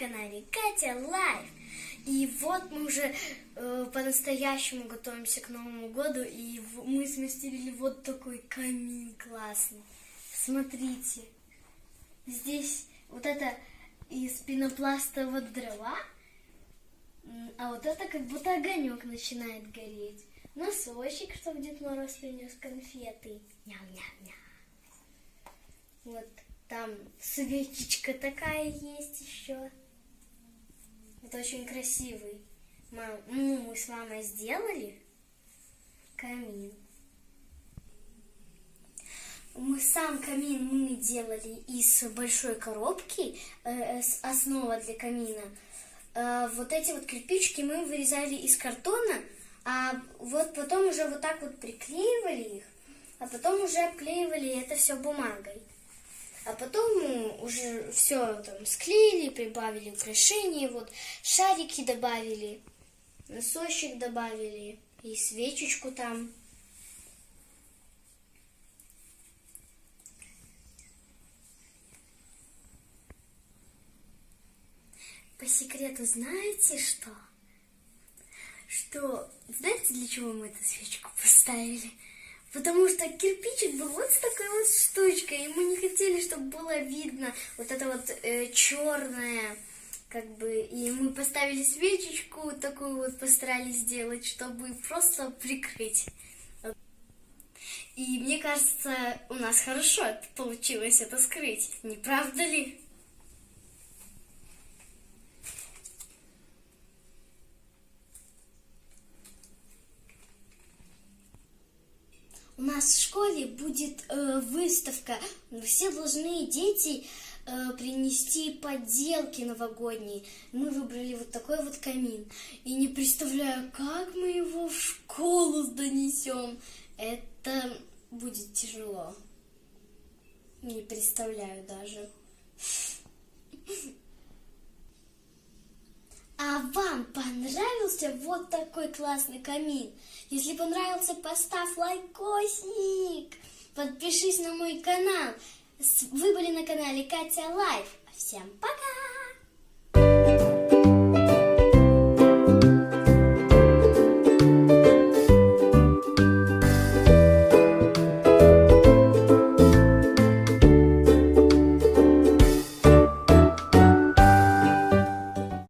канале Катя Лайф. И вот мы уже по-настоящему готовимся к Новому году, и мы смастерили вот такой камин классный. Смотрите, здесь вот это из пенопласта вот дрова, а вот это как будто огонек начинает гореть. Носочек, чтобы Дед Мороз принес конфеты. Ням-ням-ням. Вот там свечечка такая есть еще. Это очень красивый. Мы с мамой сделали камин. Сам камин мы делали из большой коробки, основа для камина. Вот эти вот кирпичики мы вырезали из картона, а вот потом уже вот так вот приклеивали их, а потом уже обклеивали это все бумагой. А потом мы уже все там склеили, прибавили украшения, вот шарики добавили, носочек добавили и свечечку там. По секрету знаете что? Знаете, для чего мы эту свечку поставили? Потому что кирпичик был вот с такой вот штучкой, и мы не хотели, чтобы было видно вот это вот черное, как бы, и мы поставили свечечку, такую вот постарались сделать, чтобы просто прикрыть. И мне кажется, у нас хорошо получилось это скрыть, не правда ли? У нас в школе будет выставка. Все должны дети принести поделки новогодние. Мы выбрали вот такой вот камин. И не представляю, как мы его в школу донесем. Это будет тяжело. Не представляю даже. А вам понравился вот такой классный камин? Если понравился, поставь лайкосик. Подпишись на мой канал. Вы были на канале Катя Лайф. Всем пока!